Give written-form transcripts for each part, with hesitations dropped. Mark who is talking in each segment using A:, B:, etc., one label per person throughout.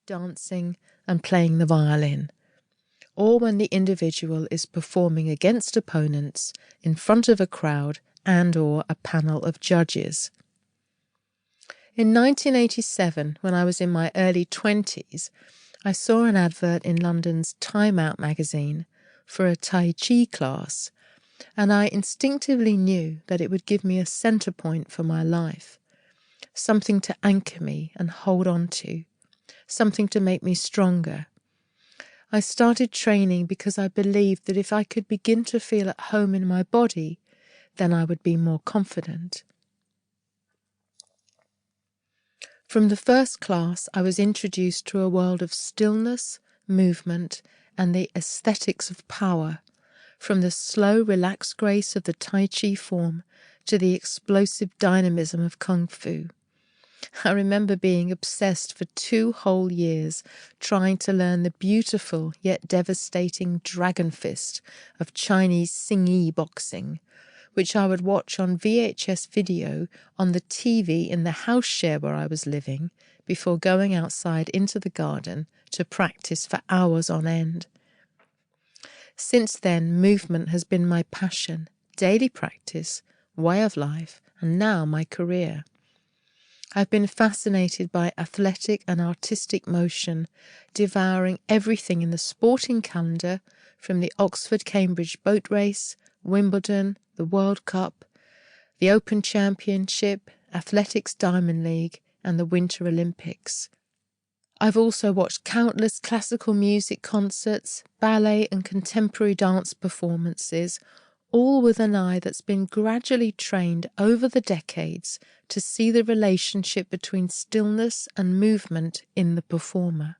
A: dancing, and playing the violin, or when the individual is performing against opponents in front of a crowd and/or a panel of judges. In 1987, when I was in my early 20s, I saw an advert in London's Time Out magazine for a Tai Chi class, and I instinctively knew that it would give me a centre point for my life, something to anchor me and hold on to, something to make me stronger. I started training because I believed that if I could begin to feel at home in my body, then I would be more confident. From the first class, I was introduced to a world of stillness, movement, and the aesthetics of power, from the slow, relaxed grace of the Tai Chi form to the explosive dynamism of Kung Fu. I remember being obsessed for 2 whole years trying to learn the beautiful yet devastating dragon fist of Chinese Xingyi boxing, which I would watch on VHS video on the TV in the house share where I was living before going outside into the garden to practice for hours on end. Since then, movement has been my passion, daily practice, way of life, and now my career. I've been fascinated by athletic and artistic motion, devouring everything in the sporting calendar, from the Oxford-Cambridge boat race, Wimbledon, the World Cup, the Open Championship, Athletics Diamond League, and the Winter Olympics. I've also watched countless classical music concerts, ballet and contemporary dance performances, all with an eye that's been gradually trained over the decades to see the relationship between stillness and movement in the performer.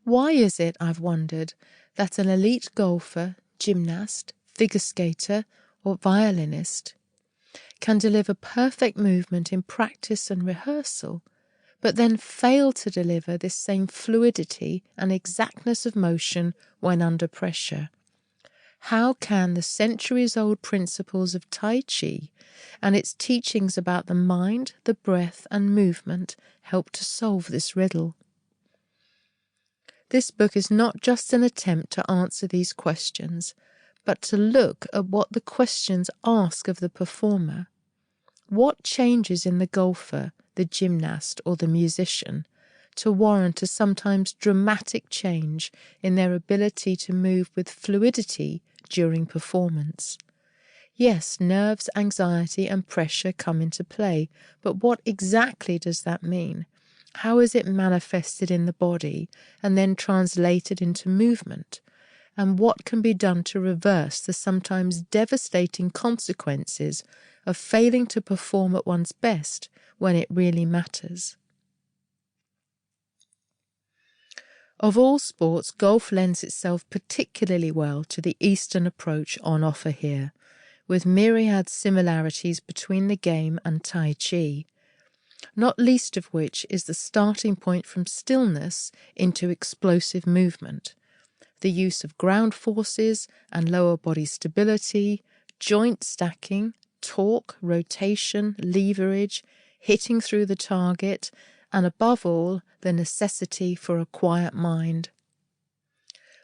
A: Why is it, I've wondered, that an elite golfer, gymnast, figure skater, or violinist can deliver perfect movement in practice and rehearsal, but then fail to deliver this same fluidity and exactness of motion when under pressure? How can the centuries-old principles of Tai Chi and its teachings about the mind, the breath and movement help to solve this riddle? This book is not just an attempt to answer these questions, but to look at what the questions ask of the performer. What changes in the golfer, the gymnast or the musician to warrant a sometimes dramatic change in their ability to move with fluidity during performance? Yes, nerves, anxiety and pressure come into play, but what exactly does that mean? How is it manifested in the body and then translated into movement? And what can be done to reverse the sometimes devastating consequences of failing to perform at one's best when it really matters? Of all sports, golf lends itself particularly well to the Eastern approach on offer here, with myriad similarities between the game and Tai Chi, not least of which is the starting point from stillness into explosive movement, the use of ground forces and lower body stability, joint stacking, torque, rotation, leverage, hitting through the target, and above all, the necessity for a quiet mind.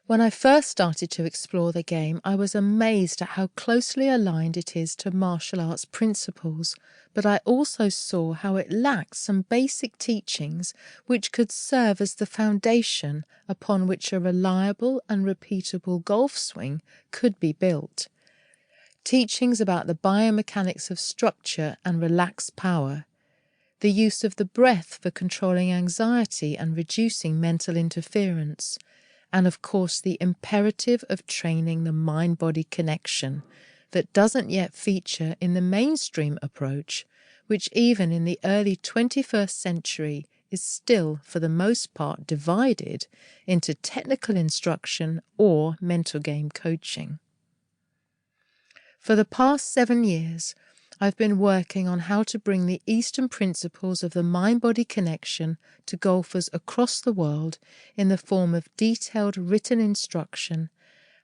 A: When I first started to explore the game, I was amazed at how closely aligned it is to martial arts principles, but I also saw how it lacked some basic teachings which could serve as the foundation upon which a reliable and repeatable golf swing could be built. Teachings about the biomechanics of structure and relaxed power, the use of the breath for controlling anxiety and reducing mental interference, and of course the imperative of training the mind-body connection that doesn't yet feature in the mainstream approach, which even in the early 21st century is still for the most part divided into technical instruction or mental game coaching. For the past 7 years, I've been working on how to bring the Eastern principles of the mind-body connection to golfers across the world in the form of detailed written instruction,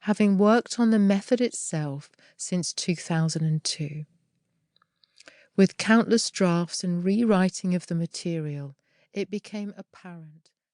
A: having worked on the method itself since 2002. With countless drafts and rewriting of the material, it became apparent